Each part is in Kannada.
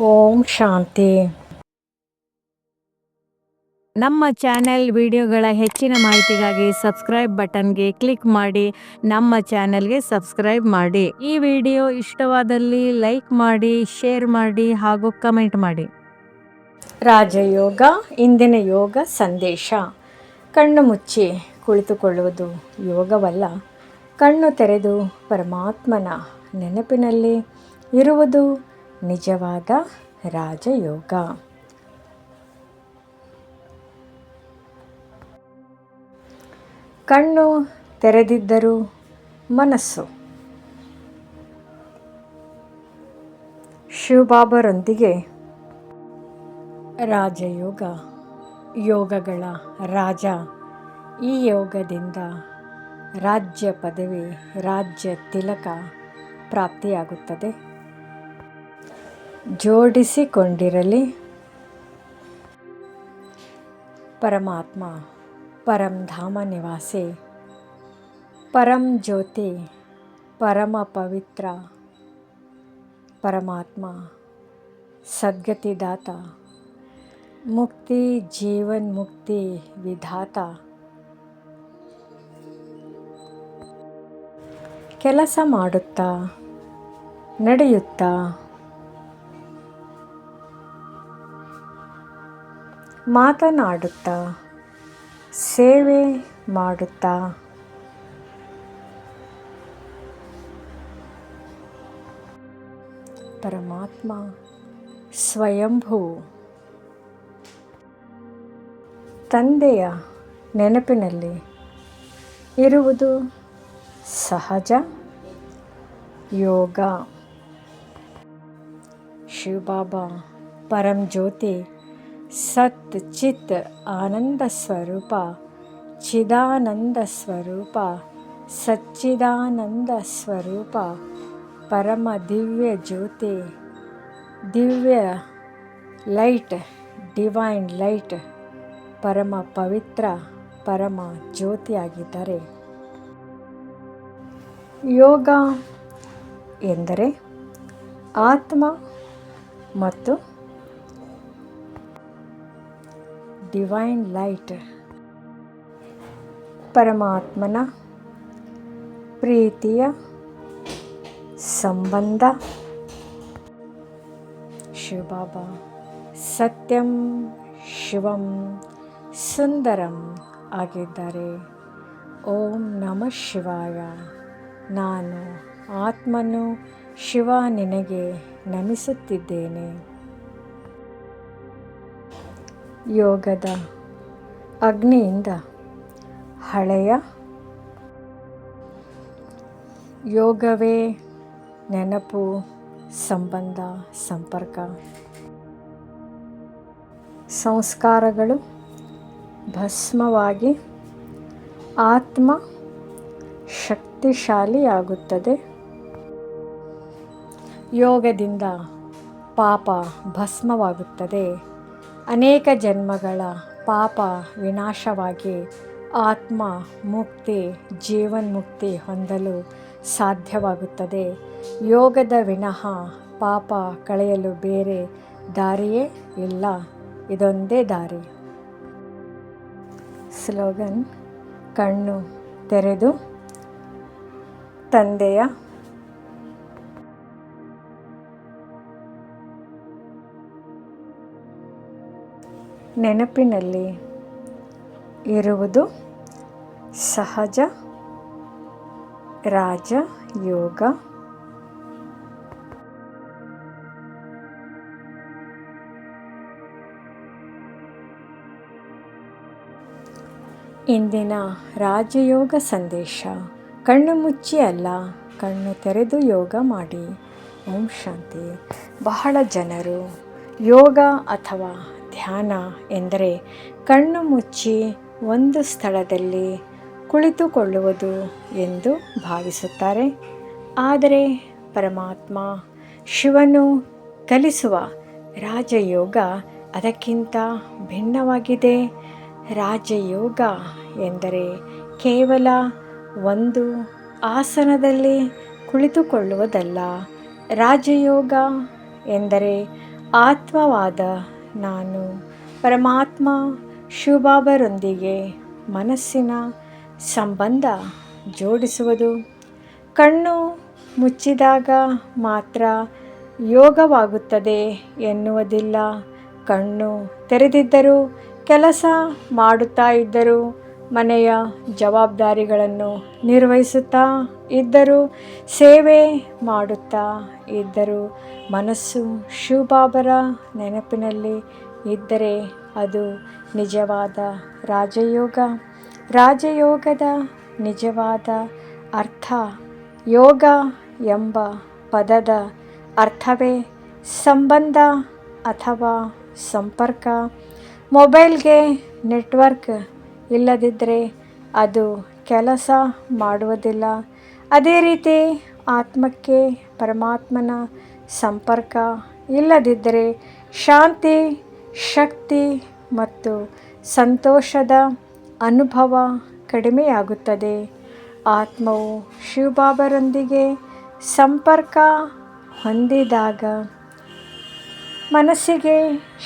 ಓಂ ಶಾಂತಿ. ನಮ್ಮ ಚಾನೆಲ್ ವಿಡಿಯೋಗಳ ಹೆಚ್ಚಿನ ಮಾಹಿತಿಗಾಗಿ ಸಬ್ಸ್ಕ್ರೈಬ್ ಬಟನ್ಗೆ ಕ್ಲಿಕ್ ಮಾಡಿ ನಮ್ಮ ಚಾನೆಲ್ಗೆ ಸಬ್ಸ್ಕ್ರೈಬ್ ಮಾಡಿ. ಈ ವಿಡಿಯೋ ಇಷ್ಟವಾದಲ್ಲಿ ಲೈಕ್ ಮಾಡಿ, ಶೇರ್ ಮಾಡಿ ಹಾಗೂ ಕಮೆಂಟ್ ಮಾಡಿ. ರಾಜಯೋಗ. ಇಂದಿನ ಯೋಗ ಸಂದೇಶ. ಕಣ್ಣು ಮುಚ್ಚಿ ಕುಳಿತುಕೊಳ್ಳುವುದು ಯೋಗವಲ್ಲ. ಕಣ್ಣು ತೆರೆದು ಪರಮಾತ್ಮನ ನೆನಪಿನಲ್ಲಿ ಇರುವುದು ನಿಜವಾದ ರಾಜಯೋಗ. ಕಣ್ಣು ತೆರೆದಿದ್ದರೂ ಮನಸ್ಸು ಶಿವಬಾಬರೊಂದಿಗೆ ರಾಜಯೋಗ. ಯೋಗಗಳ ರಾಜ. ಈ ಯೋಗದಿಂದ ರಾಜ್ಯ ಪದವಿ, ರಾಜ್ಯ ತಿಲಕ ಪ್ರಾಪ್ತಿಯಾಗುತ್ತದೆ. ಜೋಡಿಸಿಕೊಂಡಿರಲಿ. ಪರಮಾತ್ಮ ಪರಂಧಾಮ ನಿವಾಸಿ, ಪರಂ ಜ್ಯೋತಿ, ಪರಮ ಪವಿತ್ರ ಪರಮಾತ್ಮ ಸದ್ಗತಿದಾತ, ಮುಕ್ತಿ ಜೀವನ್ ಮುಕ್ತಿ ವಿಧಾತ. ಕೆಲಸ ಮಾಡುತ್ತಾ, ನಡೆಯುತ್ತಾ, ಮಾತನಾಡುತ್ತಾ, ಸೇವೆ ಮಾಡುತ್ತಾ, ಪರಮಾತ್ಮ ಸ್ವಯಂಭೂ ತಂದೆಯ ನೆನಪಿನಲ್ಲಿ ಇರುವುದು ಸಹಜ ಯೋಗ. ಶಿವಬಾಬಾ ಪರಂ ಜ್ಯೋತಿ, ಸತ್ ಚಿತ್ ಆನಂದ ಸ್ವರೂಪ, ಚಿದಾನಂದ ಸ್ವರೂಪ, ಸಚ್ಚಿದಾನಂದ ಸ್ವರೂಪ, ಪರಮ ದಿವ್ಯ ಜ್ಯೋತಿ, ದಿವ್ಯ ಲೈಟ್, ಡಿವೈನ್ ಲೈಟ್, ಪರಮ ಪವಿತ್ರ ಪರಮ ಜ್ಯೋತಿಯಾಗಿದ್ದಾರೆ. ಯೋಗ ಎಂದರೆ ಆತ್ಮ ಮತ್ತು ಡಿವೈನ್ ಲೈಟ್, ಪರಮಾತ್ಮನ ಪ್ರೀತಿಯ ಸಂಬಂಧ. ಶಿವಬಾಬಾ ಸತ್ಯಂ ಶಿವಂ ಸುಂದರಂ ಆಗಿದ್ದಾರೆ. ಓಂ ನಮಃ ಶಿವಾಯ. ನಾನು ಆತ್ಮನು ಶಿವ ನಿನಗೆ ನಮಿಸುತ್ತಿದ್ದೇನೆ. ಯೋಗದ ಅಗ್ನಿಯಿಂದ ಹಳೆಯ ಯೋಗವೇ ನೆನಪು, ಸಂಬಂಧ, ಸಂಪರ್ಕ. ಸಂಸ್ಕಾರಗಳು ಭಸ್ಮವಾಗಿ ಆತ್ಮ ಶಕ್ತಿಶಾಲಿಯಾಗುತ್ತದೆ. ಯೋಗದಿಂದ ಪಾಪ ಭಸ್ಮವಾಗುತ್ತದೆ. ಅನೇಕ ಜನ್ಮಗಳ ಪಾಪ ವಿನಾಶವಾಗಿ ಆತ್ಮ ಮುಕ್ತಿ, ಜೀವನ್ಮುಕ್ತಿ ಹೊಂದಲು ಸಾಧ್ಯವಾಗುತ್ತದೆ. ಯೋಗದ ವಿನಃ ಪಾಪ ಕಳೆಯಲು ಬೇರೆ ದಾರಿಯೇ ಇಲ್ಲ. ಇದೊಂದೇ ದಾರಿ. ಸ್ಲೋಗನ್. ಕಣ್ಣು ತೆರೆದು ತಂದೆಯ ನೆನಪಿನಲ್ಲಿ ಇರುವುದು ಸಹಜ ರಾಜಯೋಗ. ಇಂದಿನ ರಾಜಯೋಗ ಸಂದೇಶ. ಕಣ್ಣು ಮುಚ್ಚಿ ಅಲ್ಲ, ಕಣ್ಣು ತೆರೆದು ಯೋಗ ಮಾಡಿ. ಓಂ ಶಾಂತಿ. ಬಹಳ ಜನರು ಯೋಗ ಅಥವಾ ಧ್ಯಾನ ಎಂದರೆ ಕಣ್ಣು ಮುಚ್ಚಿ ಒಂದು ಸ್ಥಳದಲ್ಲಿ ಕುಳಿತುಕೊಳ್ಳುವುದು ಎಂದು ಭಾವಿಸುತ್ತಾರೆ. ಆದರೆ ಪರಮಾತ್ಮ ಶಿವನು ಕಲಿಸುವ ರಾಜಯೋಗ ಅದಕ್ಕಿಂತ ಭಿನ್ನವಾಗಿದೆ. ರಾಜಯೋಗ ಎಂದರೆ ಕೇವಲ ಒಂದು ಆಸನದಲ್ಲಿ ಕುಳಿತುಕೊಳ್ಳುವುದಲ್ಲ. ರಾಜಯೋಗ ಎಂದರೆ ಆತ್ಮವಾದ ನಾನು ಪರಮಾತ್ಮ ಶಿವಬಾಬರೊಂದಿಗೆ ಮನಸ್ಸಿನ ಸಂಬಂಧ ಜೋಡಿಸುವುದು. ಕಣ್ಣು ಮುಚ್ಚಿದಾಗ ಮಾತ್ರ ಯೋಗವಾಗುತ್ತದೆ ಎನ್ನುವುದಿಲ್ಲ. ಕಣ್ಣು ತೆರೆದಿದ್ದರೂ, ಕೆಲಸ ಮಾಡುತ್ತಾ ಇದ್ದರೂ, ಮನೆಯ ಜವಾಬ್ದಾರಿಗಳನ್ನು ನಿರ್ವಹಿಸುತ್ತಾ ಇದ್ದರೂ, ಸೇವೆ ಮಾಡುತ್ತಾ ಇದ್ದರೂ ಮನಸ್ಸು ಶಿವಬಾಬರ ನೆನಪಿನಲ್ಲಿ ಇದ್ದರೆ ಅದು ನಿಜವಾದ ರಾಜಯೋಗ. ರಾಜಯೋಗದ ನಿಜವಾದ ಅರ್ಥ, ಯೋಗ ಎಂಬ ಪದದ ಅರ್ಥವೇ ಸಂಬಂಧ ಅಥವಾ ಸಂಪರ್ಕ. ಮೊಬೈಲ್ಗೆ ನೆಟ್ವರ್ಕ್ ಇಲ್ಲದಿದ್ದರೆ ಅದು ಕೆಲಸ ಮಾಡುವುದಿಲ್ಲ. ಅದೇ ರೀತಿ ಆತ್ಮಕ್ಕೆ ಪರಮಾತ್ಮನ ಸಂಪರ್ಕ ಇಲ್ಲದಿದ್ದರೆ ಶಾಂತಿ, ಶಕ್ತಿ ಮತ್ತು ಸಂತೋಷದ ಅನುಭವ ಕಡಿಮೆಯಾಗುತ್ತದೆ. ಆತ್ಮವು ಶಿವಬಾಬರೊಂದಿಗೆ ಸಂಪರ್ಕ ಹೊಂದಿದಾಗ ಮನಸ್ಸಿಗೆ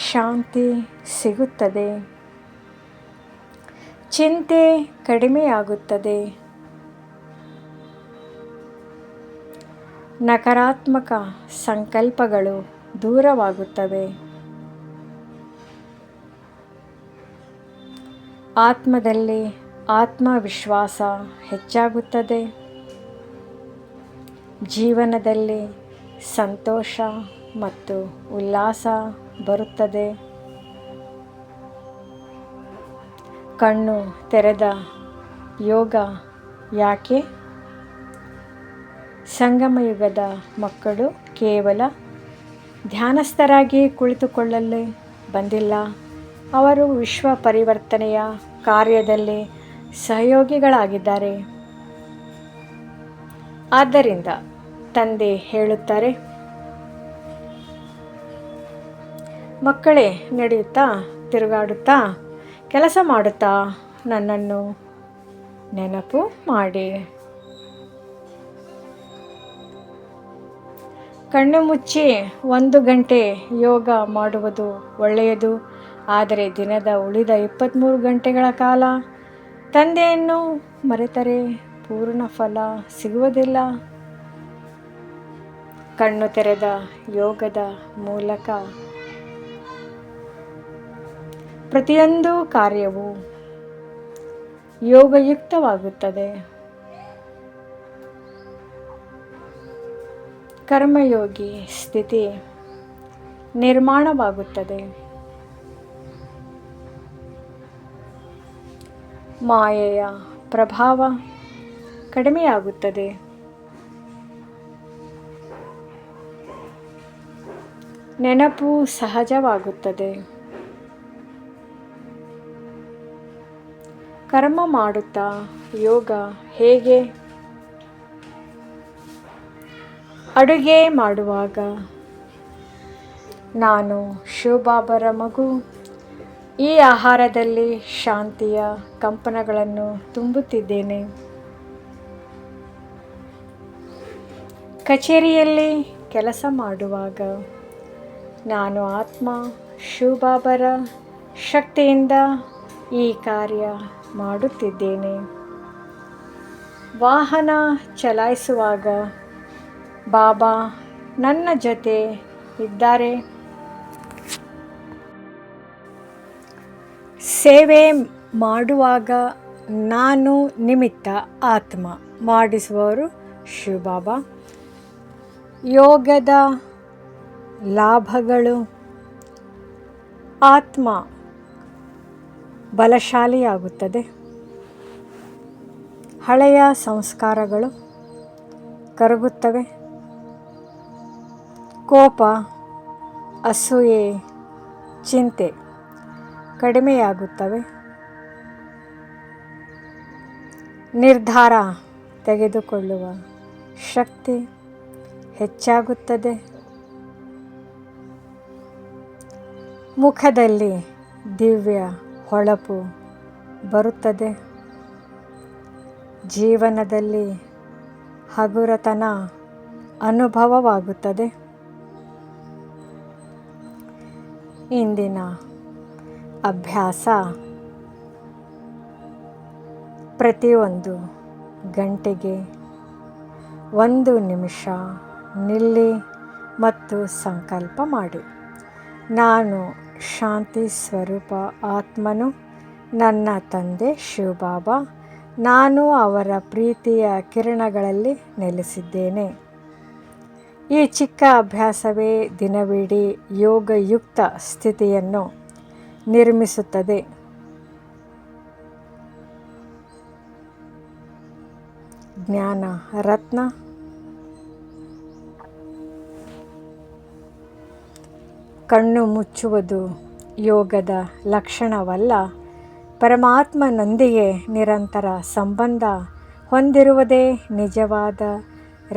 ಶಾಂತಿ ಸಿಗುತ್ತದೆ, ಚಿಂತೆ ಕಡಿಮೆಯಾಗುತ್ತದೆ, ನಕಾರಾತ್ಮಕ ಸಂಕಲ್ಪಗಳು ದೂರವಾಗುತ್ತವೆ. ಆತ್ಮದಲ್ಲಿ ಆತ್ಮವಿಶ್ವಾಸ ಹೆಚ್ಚಾಗುತ್ತದೆ. ಜೀವನದಲ್ಲಿ ಸಂತೋಷ ಮತ್ತು ಉಲ್ಲಾಸ ಬರುತ್ತದೆ. ಕಣ್ಣು ತೆರೆದ ಯೋಗ ಯಾಕೆ? ಸಂಗಮಯುಗದ ಮಕ್ಕಳು ಕೇವಲ ಧ್ಯಾನಸ್ಥರಾಗಿ ಕುಳಿತುಕೊಳ್ಳಲು ಬಂದಿಲ್ಲ. ಅವರು ವಿಶ್ವ ಪರಿವರ್ತನೆಯ ಕಾರ್ಯದಲ್ಲಿ ಸಹಯೋಗಿಗಳಾಗಿದ್ದಾರೆ. ಆದ್ದರಿಂದ ತಂದೆ ಹೇಳುತ್ತಾರೆ, ಮಕ್ಕಳೇ, ನಡೆಯುತ್ತಾ, ತಿರುಗಾಡುತ್ತಾ, ಕೆಲಸ ಮಾಡುತ್ತಾ ನನ್ನನ್ನು ನೆನಪು ಮಾಡಿ. ಕಣ್ಣು ಮುಚ್ಚಿ 1 ಗಂಟೆ ಯೋಗ ಮಾಡುವುದು ಒಳ್ಳೆಯದು. ಆದರೆ ದಿನದ ಉಳಿದ 23 ಗಂಟೆಗಳ ಕಾಲ ತಂದೆಯನ್ನು ಮರೆತರೆ ಪೂರ್ಣ ಫಲ ಸಿಗುವುದಿಲ್ಲ. ಕಣ್ಣು ತೆರೆದ ಯೋಗದ ಮೂಲಕ ಪ್ರತಿಯೊಂದು ಕಾರ್ಯವೂ ಯೋಗಯುಕ್ತವಾಗುತ್ತದೆ. ಕರ್ಮಯೋಗಿ ಸ್ಥಿತಿ ನಿರ್ಮಾಣವಾಗುತ್ತದೆ. ಮಾಯೆಯ ಪ್ರಭಾವ ಕಡಿಮೆಯಾಗುತ್ತದೆ. ನೆನಪು ಸಹಜವಾಗುತ್ತದೆ. ಕರ್ಮ ಮಾಡುತ್ತಾ ಯೋಗ ಹೇಗೆ? ಅಡುಗೆ ಮಾಡುವಾಗ ನಾನು ಶಿವಬಾಬರ ಮಗು, ಈ ಆಹಾರದಲ್ಲಿ ಶಾಂತಿಯ ಕಂಪನಗಳನ್ನು ತುಂಬುತ್ತಿದ್ದೇನೆ. ಕಚೇರಿಯಲ್ಲಿ ಕೆಲಸ ಮಾಡುವಾಗ ನಾನು ಆತ್ಮ ಶಿವಬಾಬರ ಶಕ್ತಿಯಿಂದ ಈ ಕಾರ್ಯ ಮಾಡುತ್ತಿದ್ದೇನೆ. ವಾಹನ ಚಲಾಯಿಸುವಾಗ ಬಾಬಾ ನನ್ನ ಜೊತೆ ಇದ್ದಾರೆ. ಸೇವೆ ಮಾಡುವಾಗ ನಾನು ನಿಮಿತ್ತ ಆತ್ಮ, ಮಾಡಿಸುವವರು ಶಿವಬಾಬಾ. ಯೋಗದ ಲಾಭಗಳು: ಆತ್ಮ ಬಲಶಾಲಿಯಾಗುತ್ತದೆ. ಹಳೆಯ ಸಂಸ್ಕಾರಗಳು ಕರಗುತ್ತವೆ. ಕೋಪ, ಅಸೂಯೆ, ಚಿಂತೆ ಕಡಿಮೆಯಾಗುತ್ತವೆ. ನಿರ್ಧಾರ ತೆಗೆದುಕೊಳ್ಳುವ ಶಕ್ತಿ ಹೆಚ್ಚಾಗುತ್ತದೆ. ಮುಖದಲ್ಲಿ ದಿವ್ಯ ಹೊಳಪು ಬರುತ್ತದೆ. ಜೀವನದಲ್ಲಿ ಹಗುರತನ ಅನುಭವವಾಗುತ್ತದೆ. ಇಂದಿನ ಅಭ್ಯಾಸ ಪ್ರತಿಯೊಂದು ಗಂಟೆಗೆ 1 ನಿಮಿಷ ನಿಲ್ಲಿ ಮತ್ತು ಸಂಕಲ್ಪ ಮಾಡಿ. ನಾನು ಶಾಂತಿ ಸ್ವರೂಪ ಆತ್ಮನು, ನನ್ನ ತಂದೆ ಶಿವಬಾಬಾ, ನಾನು ಅವರ ಪ್ರೀತಿಯ ಕಿರಣಗಳಲ್ಲಿ ನೆಲೆಸಿದ್ದೇನೆ. ಈ ಚಿಕ್ಕ ಅಭ್ಯಾಸವೇ ದಿನವಿಡೀ ಯೋಗಯುಕ್ತ ಸ್ಥಿತಿಯನ್ನು ನಿರ್ಮಿಸುತ್ತದೆ. ಜ್ಞಾನ ರತ್ನ. ಕಣ್ಣು ಮುಚ್ಚುವುದು ಯೋಗದ ಲಕ್ಷಣವಲ್ಲ. ಪರಮಾತ್ಮನೊಂದಿಗೆ ನಿರಂತರ ಸಂಬಂಧ ಹೊಂದಿರುವುದೇ ನಿಜವಾದ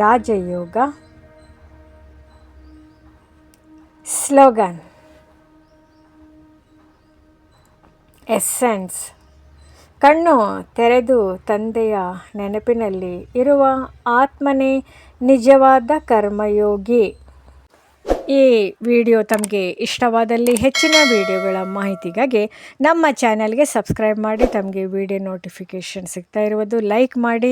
ರಾಜಯೋಗ. Slogan: essence. ಕಣ್ಣು ತೆರೆದು ತಂದೆಯ ನೆನಪಿನಲ್ಲಿ ಇರುವ ಆತ್ಮನೇ ನಿಜವಾದ ಕರ್ಮಯೋಗಿ. ಈ ವಿಡಿಯೋ ತಮಗೆ ಇಷ್ಟವಾದಲ್ಲಿ ಹೆಚ್ಚಿನ ವಿಡಿಯೋಗಳ ಮಾಹಿತಿಗಾಗಿ ನಮ್ಮ ಚಾನಲ್ಗೆ ಸಬ್ಸ್ಕ್ರೈಬ್ ಮಾಡಿ. ತಮಗೆ ವಿಡಿಯೋ ನೋಟಿಫಿಕೇಷನ್ ಸಿಗ್ತಾ ಇರುವುದು ಲೈಕ್ ಮಾಡಿ.